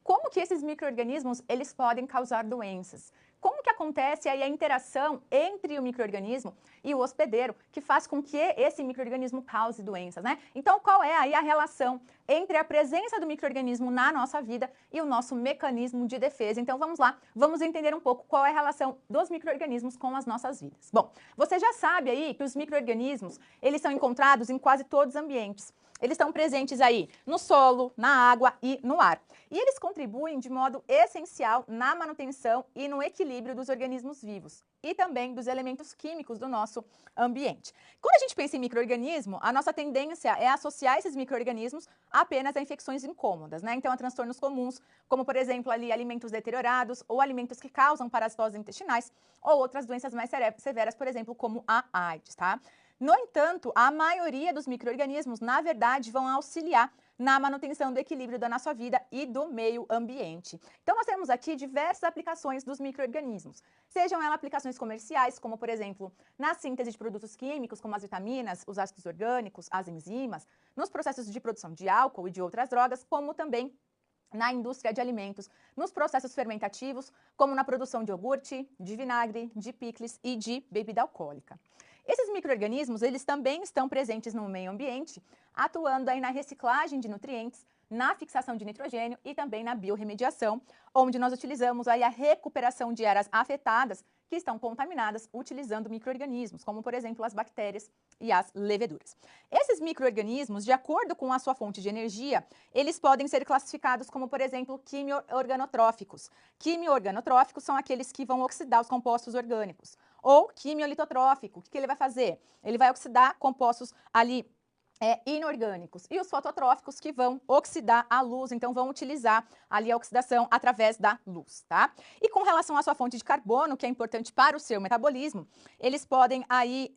como que esses micro-organismos eles podem causar doenças. Como que acontece aí a interação entre o micro-organismo e o hospedeiro, que faz com que esse micro-organismo cause doenças, né? Então, qual é aí a relação entre a presença do micro-organismo na nossa vida e o nosso mecanismo de defesa? Então, vamos lá, vamos entender um pouco qual é a relação dos micro-organismos com as nossas vidas. Bom, você já sabe aí que os micro-organismos, eles são encontrados em quase todos os ambientes. Eles estão presentes aí no solo, na água e no ar. E eles contribuem de modo essencial na manutenção e no equilíbrio dos organismos vivos e também dos elementos químicos do nosso ambiente. Quando a gente pensa em micro-organismo, a nossa tendência é associar esses micro-organismos apenas a infecções incômodas, né? Então, a transtornos comuns, como por exemplo ali alimentos deteriorados ou alimentos que causam parasitoses intestinais ou outras doenças mais severas, por exemplo, como a AIDS, tá? No entanto, a maioria dos micro-organismos, na verdade, vão auxiliar na manutenção do equilíbrio da nossa vida e do meio ambiente. Então, nós temos aqui diversas aplicações dos micro-organismos. Sejam elas aplicações comerciais, como, por exemplo, na síntese de produtos químicos, como as vitaminas, os ácidos orgânicos, as enzimas, nos processos de produção de álcool e de outras drogas, como também na indústria de alimentos, nos processos fermentativos, como na produção de iogurte, de vinagre, de picles e de bebida alcoólica. Esses micro-organismos, eles também estão presentes no meio ambiente, atuando aí na reciclagem de nutrientes, na fixação de nitrogênio e também na biorremediação, onde nós utilizamos aí a recuperação de áreas afetadas que estão contaminadas utilizando micro-organismos, como por exemplo as bactérias e as leveduras. Esses micro-organismos, de acordo com a sua fonte de energia, eles podem ser classificados como, por exemplo, quimio-organotróficos. Quimio-organotróficos são aqueles que vão oxidar os compostos orgânicos. Ou quimiolitotrófico, o que ele vai fazer? Ele vai oxidar compostos ali inorgânicos. E os fototróficos que vão oxidar a luz, então vão utilizar ali a oxidação através da luz, tá? E com relação à sua fonte de carbono, que é importante para o seu metabolismo, eles podem aí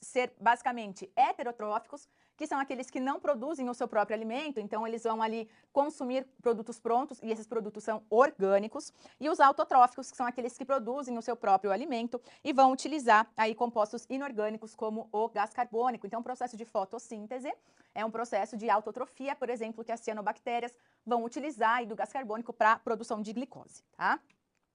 ser basicamente heterotróficos, que são aqueles que não produzem o seu próprio alimento, então eles vão ali consumir produtos prontos e esses produtos são orgânicos, e os autotróficos, que são aqueles que produzem o seu próprio alimento e vão utilizar aí compostos inorgânicos como o gás carbônico. Então, o processo de fotossíntese é um processo de autotrofia, por exemplo, que as cianobactérias vão utilizar aí do gás carbônico para a produção de glicose, tá?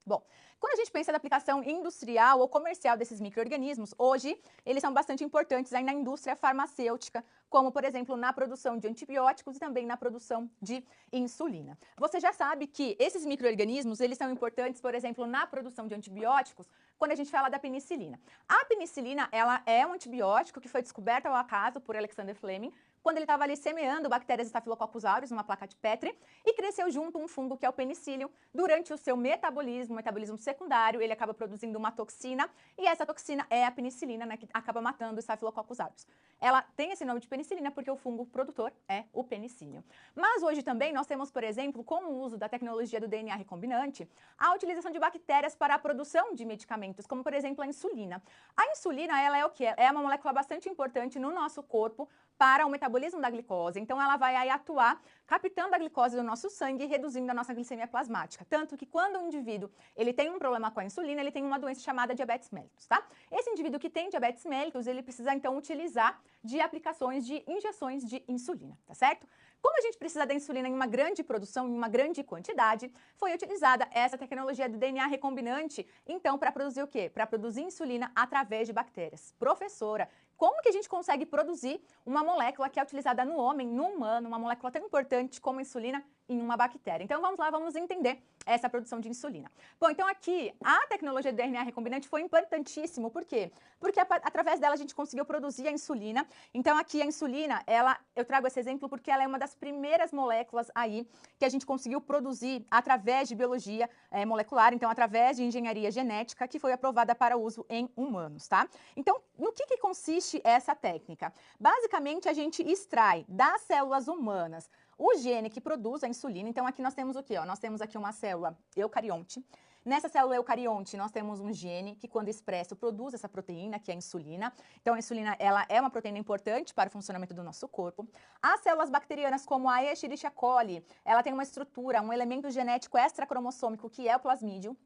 Bom, quando a gente pensa na aplicação industrial ou comercial desses micro-organismos, hoje eles são bastante importantes aí na indústria farmacêutica, como, por exemplo, na produção de antibióticos e também na produção de insulina. Você já sabe que esses micro-organismos, eles são importantes, por exemplo, na produção de antibióticos, quando a gente fala da penicilina. A penicilina, ela é um antibiótico que foi descoberto ao acaso por Alexander Fleming, quando ele estava ali semeando bactérias Staphylococcus aureus numa placa de Petri e cresceu junto um fungo que é o penicillium. Durante o seu metabolismo secundário, ele acaba produzindo uma toxina e essa toxina é a penicilina, né, que acaba matando os Staphylococcus aureus. Ela tem esse nome de penicilina porque o fungo produtor é o penicillium. Mas hoje também nós temos, por exemplo, com o uso da tecnologia do DNA recombinante, a utilização de bactérias para a produção de medicamentos, como por exemplo a insulina. A insulina, ela é o quê? É uma molécula bastante importante no nosso corpo para o metabolismo da glicose. Então, ela vai aí atuar captando a glicose do nosso sangue e reduzindo a nossa glicemia plasmática. Tanto que quando o indivíduo ele tem um problema com a insulina, ele tem uma doença chamada diabetes mellitus, tá? Esse indivíduo que tem diabetes mellitus, ele precisa então utilizar de aplicações de injeções de insulina, tá certo? Como a gente precisa da insulina em uma grande produção, em uma grande quantidade, foi utilizada essa tecnologia do DNA recombinante, então, para produzir o quê? Para produzir insulina através de bactérias. Professora, como que a gente consegue produzir uma molécula que é utilizada no homem, no humano, uma molécula tão importante como a insulina em uma bactéria? Então, vamos lá, vamos entender essa produção de insulina. Bom, então aqui, a tecnologia do DNA recombinante foi importantíssimo. Por quê? Porque através dela a gente conseguiu produzir a insulina. Então, aqui a insulina, eu trago esse exemplo porque ela é uma das primeiras moléculas aí que a gente conseguiu produzir através de biologia molecular, então através de engenharia genética, que foi aprovada para uso em humanos, tá? Então, no que consiste essa técnica? Basicamente, a gente extrai das células humanas o gene que produz a insulina. Então, aqui nós temos o quê? Nós temos aqui uma célula eucarionte. Nessa célula eucarionte, nós temos um gene que, quando expresso, produz essa proteína, que é a insulina. Então, a insulina, ela é uma proteína importante para o funcionamento do nosso corpo. As células bacterianas, como a Escherichia coli, ela tem uma estrutura, um elemento genético extracromossômico, que é o plasmídio.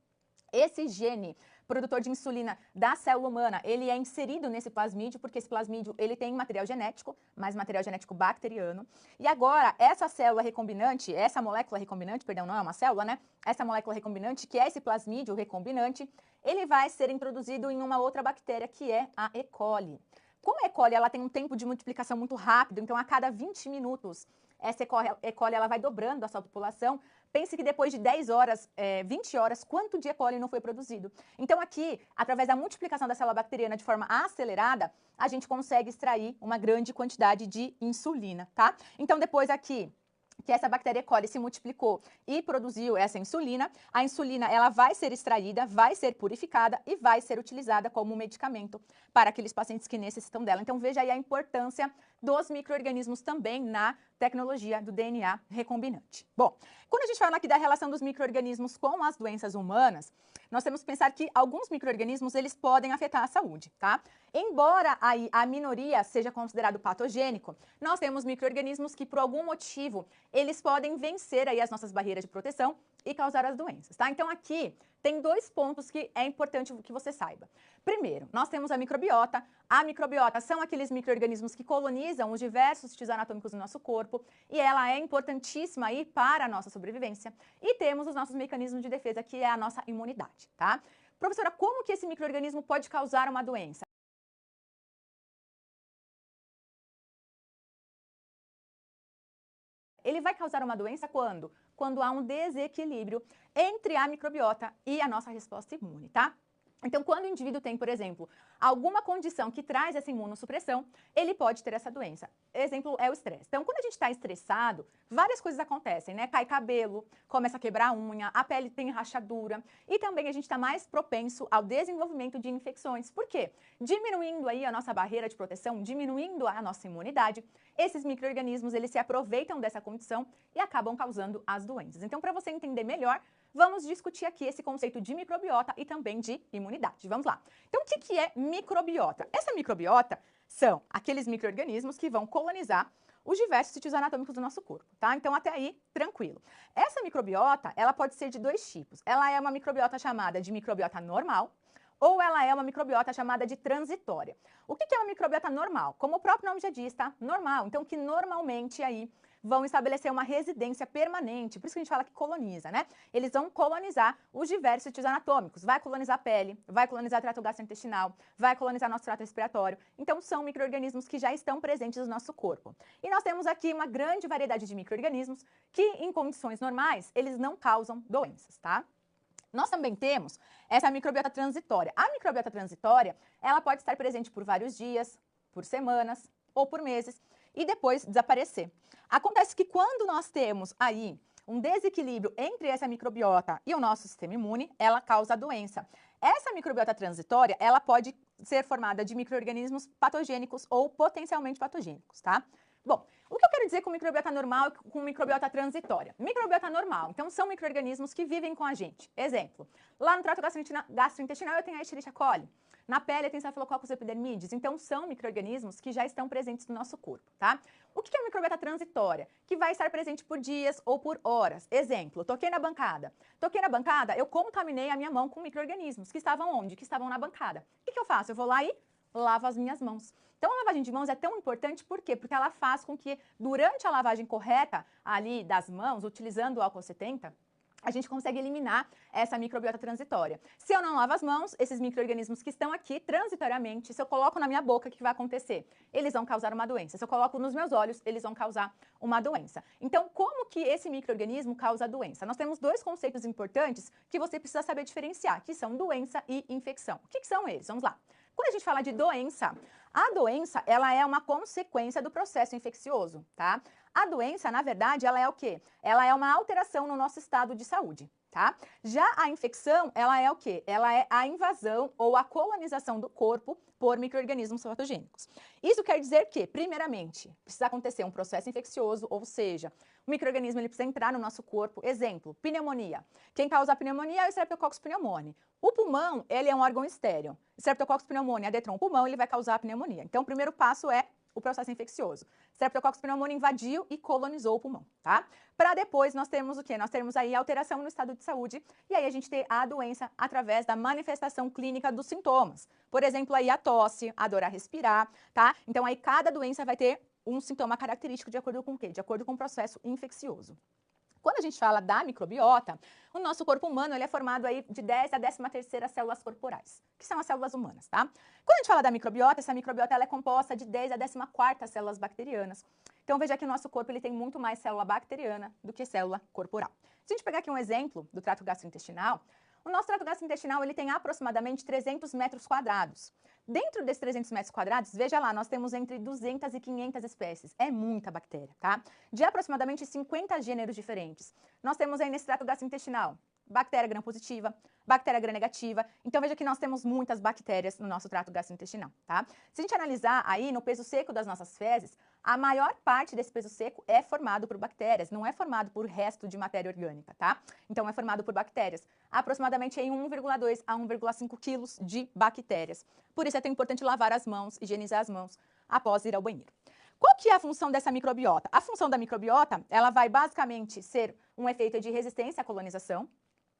Esse gene produtor de insulina da célula humana, ele é inserido nesse plasmídio, porque esse plasmídio ele tem material genético, mas material genético bacteriano. E agora, essa célula recombinante, essa molécula recombinante, perdão, não é uma célula, né? Essa molécula recombinante, que é esse plasmídio recombinante, ele vai ser introduzido em uma outra bactéria, que é a E. coli. Como a E. coli ela tem um tempo de multiplicação muito rápido, então a cada 20 minutos, essa E. coli ela vai dobrando a sua população. Pense que depois de 10 horas, 20 horas, quanto de E. coli não foi produzido? Então aqui, através da multiplicação da célula bacteriana de forma acelerada, a gente consegue extrair uma grande quantidade de insulina, tá? Então depois aqui, que essa bactéria E. coli se multiplicou e produziu essa insulina, a insulina ela vai ser extraída, vai ser purificada e vai ser utilizada como medicamento para aqueles pacientes que necessitam dela. Então veja aí a importância dos micro-organismos também na tecnologia do DNA recombinante. Bom, quando a gente fala aqui da relação dos micro-organismos com as doenças humanas, nós temos que pensar que alguns micro-organismos eles podem afetar a saúde, tá? Embora aí a minoria seja considerado patogênico, nós temos micro-organismos que por algum motivo eles podem vencer aí as nossas barreiras de proteção e causar as doenças, tá? Então aqui tem 2 pontos que é importante que você saiba. Primeiro, nós temos a microbiota. A microbiota são aqueles micro-organismos que colonizam os diversos tissues anatômicos do nosso corpo e ela é importantíssima aí para a nossa sobrevivência. E temos os nossos mecanismos de defesa, que é a nossa imunidade, tá? Professora, como que esse micro-organismo pode causar uma doença? Ele vai causar uma doença quando? Quando há um desequilíbrio entre a microbiota e a nossa resposta imune, tá? Então, quando o indivíduo tem, por exemplo, alguma condição que traz essa imunossupressão, ele pode ter essa doença. Exemplo é o estresse. Então, quando a gente está estressado, várias coisas acontecem, né? Cai cabelo, começa a quebrar a unha, a pele tem rachadura e também a gente está mais propenso ao desenvolvimento de infecções. Por quê? Diminuindo aí a nossa barreira de proteção, diminuindo a nossa imunidade, esses micro-organismos, eles se aproveitam dessa condição e acabam causando as doenças. Então, para você entender melhor, vamos discutir aqui esse conceito de microbiota e também de imunidade. Vamos lá. Então, o que é microbiota? Essa microbiota são aqueles micro-organismos que vão colonizar os diversos sítios anatômicos do nosso corpo, tá? Então, até aí, tranquilo. Essa microbiota, ela pode ser de 2 tipos. Ela é uma microbiota chamada de microbiota normal, ou ela é uma microbiota chamada de transitória. O que é uma microbiota normal? Como o próprio nome já diz, tá? Normal. Então, que normalmente aí vão estabelecer uma residência permanente, por isso que a gente fala que coloniza, né? Eles vão colonizar os diversos sítios anatômicos, vai colonizar a pele, vai colonizar o trato gastrointestinal, vai colonizar nosso trato respiratório. Então, são micro-organismos que já estão presentes no nosso corpo. E nós temos aqui uma grande variedade de micro-organismos que, em condições normais, eles não causam doenças, tá? Nós também temos essa microbiota transitória. A microbiota transitória, ela pode estar presente por vários dias, por semanas ou por meses e depois desaparecer. Acontece que quando nós temos aí um desequilíbrio entre essa microbiota e o nosso sistema imune, ela causa a doença. Essa microbiota transitória, ela pode ser formada de micro-organismos patogênicos ou potencialmente patogênicos, tá? Bom, o que eu quero dizer com microbiota normal e com microbiota transitória? Microbiota normal, então, são micro-organismos que vivem com a gente. Exemplo, lá no trato gastrointestinal eu tenho a Escherichia coli. Na pele tem Staphylococcus epidermidis. Então, são micro-organismos que já estão presentes no nosso corpo, tá? O que é uma microbiota transitória? Que vai estar presente por dias ou por horas. Exemplo, toquei na bancada. Toquei na bancada, eu contaminei a minha mão com micro-organismos que estavam onde? Que estavam na bancada. O que eu faço? Eu vou lá e lavo as minhas mãos. Então, a lavagem de mãos é tão importante, por quê? Porque ela faz com que, durante a lavagem correta ali das mãos, utilizando o álcool 70, a gente consegue eliminar essa microbiota transitória. Se eu não lavo as mãos, esses micro-organismos que estão aqui transitoriamente, se eu coloco na minha boca, o que vai acontecer? Eles vão causar uma doença. Se eu coloco nos meus olhos, eles vão causar uma doença. Então, como que esse micro-organismo causa a doença? Nós temos 2 conceitos importantes que você precisa saber diferenciar, que são doença e infecção. O que são eles? Vamos lá. Quando a gente fala de doença, a doença, ela é uma consequência do processo infeccioso, tá? A doença, na verdade, ela é o quê? Ela é uma alteração no nosso estado de saúde, tá? Já a infecção, ela é o quê? Ela é a invasão ou a colonização do corpo por micro-organismos patogênicos. Isso quer dizer que, primeiramente, precisa acontecer um processo infeccioso, ou seja, o micro-organismo ele precisa entrar no nosso corpo. Exemplo, pneumonia. Quem causa a pneumonia é o Streptococcus pneumoniae. O pulmão, ele é um órgão estéril. Streptococcus pneumoniae adentrou o pulmão, ele vai causar a pneumonia. Então, o primeiro passo é o processo infeccioso. Streptococcus pneumoniae invadiu e colonizou o pulmão, tá? Para depois nós temos o quê? Nós temos aí alteração no estado de saúde e aí a gente tem a doença através da manifestação clínica dos sintomas. Por exemplo, aí a tosse, a dor a respirar, tá? Então aí cada doença vai ter um sintoma característico de acordo com o quê? De acordo com o processo infeccioso. Quando a gente fala da microbiota, o nosso corpo humano ele é formado aí de 10 a 13ª células corporais, que são as células humanas, tá? Quando a gente fala da microbiota, essa microbiota ela é composta de 10 a 14ª células bacterianas. Então veja que o nosso corpo ele tem muito mais célula bacteriana do que célula corporal. Se a gente pegar aqui um exemplo do trato gastrointestinal, o nosso trato gastrointestinal ele tem aproximadamente 300 metros quadrados. Dentro desses 300 metros quadrados, veja lá, nós temos entre 200 e 500 espécies. É muita bactéria, tá? De aproximadamente 50 gêneros diferentes. Nós temos aí nesse trato gastrointestinal bactéria gram-positiva, bactéria gram-negativa. Então, veja que nós temos muitas bactérias no nosso trato gastrointestinal, tá? Se a gente analisar aí no peso seco das nossas fezes, a maior parte desse peso seco é formado por bactérias, não é formado por resto de matéria orgânica, tá? Então, é formado por bactérias. Aproximadamente em 1,2 a 1,5 quilos de bactérias. Por isso é tão importante lavar as mãos, higienizar as mãos após ir ao banheiro. Qual que é a função dessa microbiota? A função da microbiota, ela vai basicamente ser um efeito de resistência à colonização,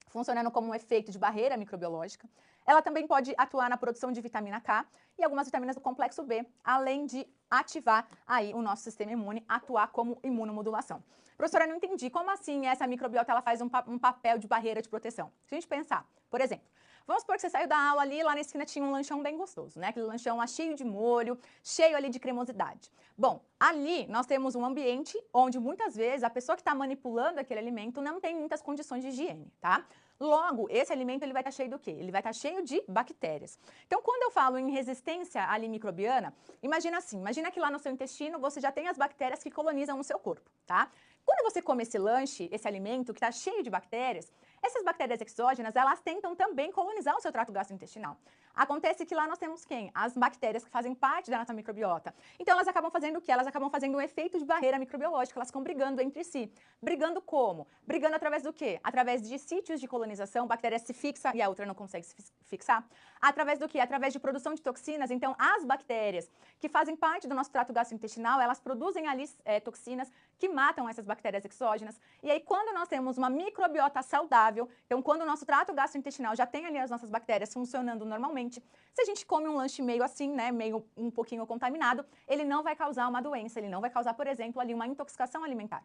funcionando como um efeito de barreira microbiológica. Ela também pode atuar na produção de vitamina K e algumas vitaminas do complexo B, além de ativar aí o nosso sistema imune, atuar como imunomodulação. Professora, eu não entendi, como assim essa microbiota ela faz um papel de barreira de proteção? Se a gente pensar, por exemplo, vamos supor que você saiu da aula ali, lá na esquina tinha um lanchão bem gostoso, né? Aquele lanchão lá cheio de molho, cheio ali de cremosidade. Bom, ali nós temos um ambiente onde muitas vezes a pessoa que está manipulando aquele alimento não tem muitas condições de higiene, tá? Logo, esse alimento ele vai estar cheio do quê? Ele vai estar cheio de bactérias. Então, quando eu falo em resistência antimicrobiana, imagina assim, imagina que lá no seu intestino você já tem as bactérias que colonizam o seu corpo, tá? Quando você come esse lanche, esse alimento que está cheio de bactérias, essas bactérias exógenas, elas tentam também colonizar o seu trato gastrointestinal. Acontece que lá nós temos quem? As bactérias que fazem parte da nossa microbiota. Então, elas acabam fazendo o quê? Elas acabam fazendo um efeito de barreira microbiológica, elas ficam brigando entre si. Brigando como? Brigando através do quê? Através de sítios de colonização, a bactéria se fixa e a outra não consegue se fixar. Através do quê? Através de produção de toxinas. Então, as bactérias que fazem parte do nosso trato gastrointestinal, elas produzem ali toxinas que matam essas bactérias exógenas. E aí, quando nós temos uma microbiota saudável, então, quando o nosso trato gastrointestinal já tem ali as nossas bactérias funcionando normalmente, se a gente come um lanche meio assim, né, meio um pouquinho contaminado, ele não vai causar uma doença, ele não vai causar, por exemplo, ali uma intoxicação alimentar.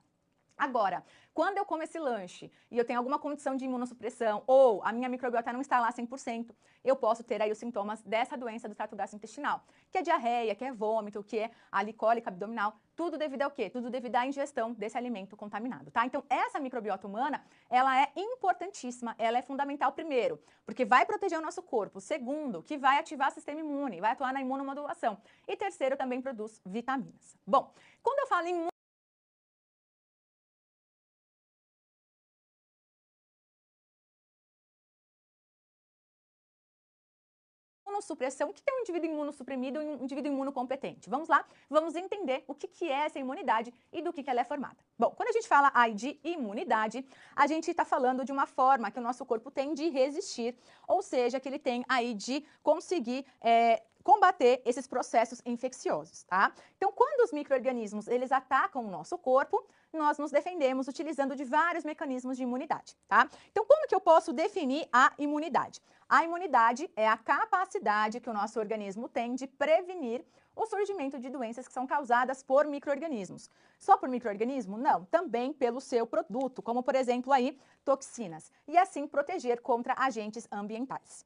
Agora, quando eu como esse lanche e eu tenho alguma condição de imunossupressão ou a minha microbiota não está lá 100%, eu posso ter aí os sintomas dessa doença do trato gastrointestinal, que é diarreia, que é vômito, que é a cólica abdominal, tudo devido ao quê? Tudo devido à ingestão desse alimento contaminado, tá? Então, essa microbiota humana, ela é importantíssima, ela é fundamental, primeiro, porque vai proteger o nosso corpo, segundo, que vai ativar o sistema imune, vai atuar na imunomodulação, e terceiro, também produz vitaminas. Bom, quando eu falo em imunossupressão, o que é um indivíduo imunossuprimido e um indivíduo imunocompetente? Vamos lá, vamos entender o que é essa imunidade e do que ela é formada. Bom, quando a gente fala aí de imunidade, a gente está falando de uma forma que o nosso corpo tem de resistir, ou seja, que ele tem aí de conseguir combater esses processos infecciosos, tá? Então, quando os micro-organismos, eles atacam o nosso corpo, nós nos defendemos utilizando de vários mecanismos de imunidade, tá? Então, como que eu posso definir a imunidade? A imunidade é a capacidade que o nosso organismo tem de prevenir o surgimento de doenças que são causadas por micro-organismos. Só por micro-organismo? Não, também pelo seu produto, como por exemplo aí toxinas, e assim proteger contra agentes ambientais.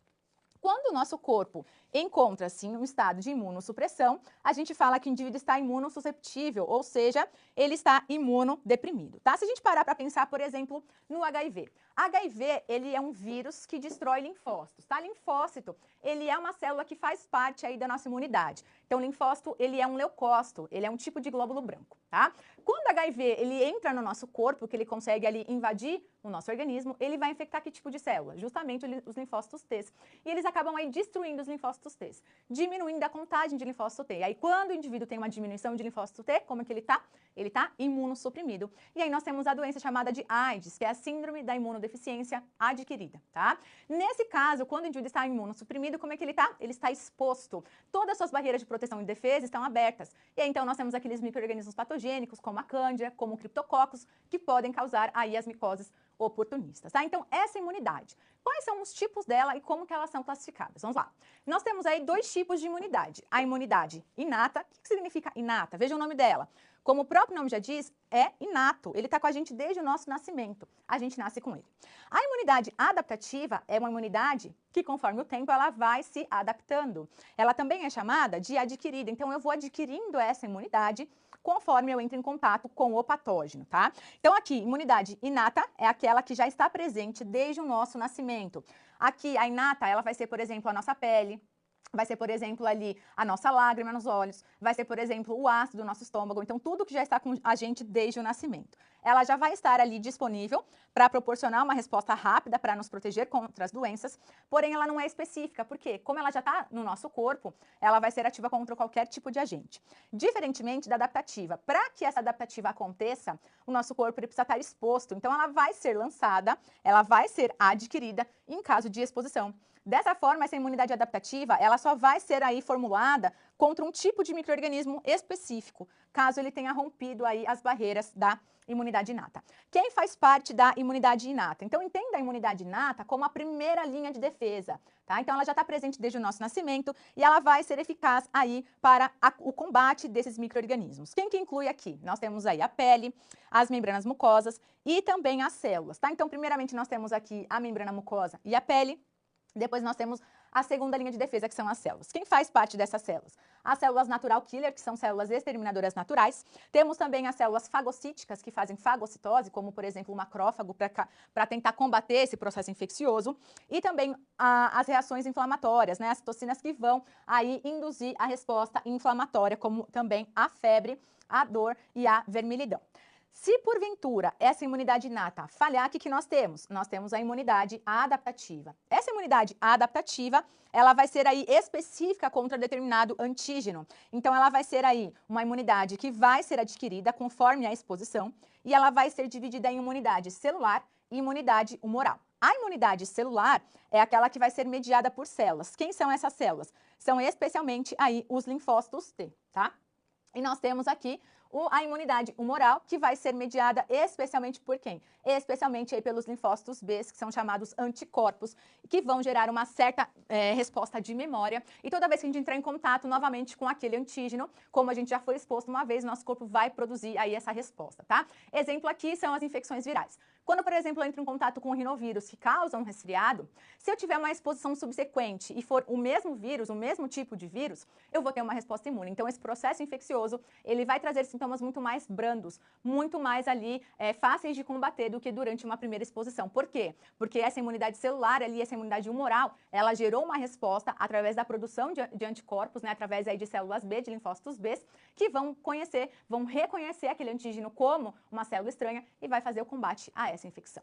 Quando o nosso corpo encontra-se em um estado de imunossupressão, a gente fala que o indivíduo está imunossusceptível, ou seja, ele está imunodeprimido, tá? Se a gente parar para pensar, por exemplo, no HIV. HIV, ele é um vírus que destrói linfócitos, tá? Linfócito, ele é uma célula que faz parte aí da nossa imunidade. Então, o linfócito, ele é um leucócito, ele é um tipo de glóbulo branco, tá? quando HIV ele entra no nosso corpo, que ele consegue ali invadir o nosso organismo, ele vai infectar que tipo de célula? Justamente os linfócitos T. E eles acabam aí destruindo os linfócitos T, diminuindo a contagem de linfócito T. E aí quando o indivíduo tem uma diminuição de linfócito T, como é que ele tá? Ele tá imunossuprimido. E aí nós temos a doença chamada de AIDS, que é a síndrome da imunodeficiência adquirida, tá? Nesse caso, quando o indivíduo está imunossuprimido, como é que ele tá? Ele está exposto. Todas as suas barreiras de proteção e defesa estão abertas. E aí então nós temos aqueles micro-organismos patogênicos, como a cândida, como o criptococcus, que podem causar aí as micoses oportunistas, tá? Então, essa imunidade. Quais são os tipos dela e como que elas são classificadas? Vamos lá. Nós temos aí 2 tipos de imunidade. A imunidade inata. O que significa inata? Veja o nome dela. Como o próprio nome já diz, é inato. Ele está com a gente desde o nosso nascimento. A gente nasce com ele. A imunidade adaptativa é uma imunidade que, conforme o tempo, ela vai se adaptando. Ela também é chamada de adquirida. Então, eu vou adquirindo essa imunidade conforme eu entro em contato com o patógeno, tá? Então, aqui, imunidade inata é aquela que já está presente desde o nosso nascimento. Aqui, a inata, ela vai ser, por exemplo, a nossa pele, vai ser, por exemplo, ali a nossa lágrima nos olhos, vai ser, por exemplo, o ácido do nosso estômago, então tudo que já está com a gente desde o nascimento. Ela já vai estar ali disponível para proporcionar uma resposta rápida para nos proteger contra as doenças, porém ela não é específica, porque como ela já está no nosso corpo, ela vai ser ativa contra qualquer tipo de agente. Diferentemente da adaptativa, para que essa adaptativa aconteça, o nosso corpo ele precisa estar exposto, então ela vai ser lançada, ela vai ser adquirida em caso de exposição. Dessa forma, essa imunidade adaptativa, ela só vai ser aí formulada contra um tipo de micro-organismo específico, caso ele tenha rompido aí as barreiras da imunidade inata. Quem faz parte da imunidade inata? Então, entenda a imunidade inata como a primeira linha de defesa, tá? Então, ela já está presente desde o nosso nascimento e ela vai ser eficaz aí para o combate desses micro-organismos. Quem que inclui aqui? Nós temos aí a pele, as membranas mucosas e também as células, tá? Então, primeiramente, nós temos aqui a membrana mucosa e a pele. Depois nós temos a segunda linha de defesa, que são as células. Quem faz parte dessas células? As células natural killer, que são células exterminadoras naturais. Temos também as células fagocíticas, que fazem fagocitose, como, por exemplo, o macrófago, para tentar combater esse processo infeccioso. E também as reações inflamatórias, né? As citocinas que vão aí induzir a resposta inflamatória, como também a febre, a dor e a vermelhidão. Se, porventura, essa imunidade inata falhar, o que nós temos? Nós temos a imunidade adaptativa. Essa imunidade adaptativa, ela vai ser aí específica contra determinado antígeno. Então, ela vai ser aí uma imunidade que vai ser adquirida conforme a exposição e ela vai ser dividida em imunidade celular e imunidade humoral. A imunidade celular é aquela que vai ser mediada por células. Quem são essas células? São especialmente aí os linfócitos T, tá? E nós temos aqui a imunidade humoral, que vai ser mediada especialmente por quem? Especialmente aí pelos linfócitos B, que são chamados anticorpos, que vão gerar uma certa resposta de memória. E toda vez que a gente entrar em contato novamente com aquele antígeno, como a gente já foi exposto uma vez, nosso corpo vai produzir aí essa resposta, tá? Exemplo aqui são as infecções virais. Quando, por exemplo, eu entro em contato com um rinovírus que causa um resfriado, se eu tiver uma exposição subsequente e for o mesmo vírus, o mesmo tipo de vírus, eu vou ter uma resposta imune. Então, esse processo infeccioso, ele vai trazer sintomas muito mais brandos, muito mais ali fáceis de combater do que durante uma primeira exposição. Por quê? Porque essa imunidade celular ali, essa imunidade humoral, ela gerou uma resposta através da produção de anticorpos, né, através aí de células B, de linfócitos B, que vão reconhecer aquele antígeno como uma célula estranha e vai fazer o combate a essa infecção.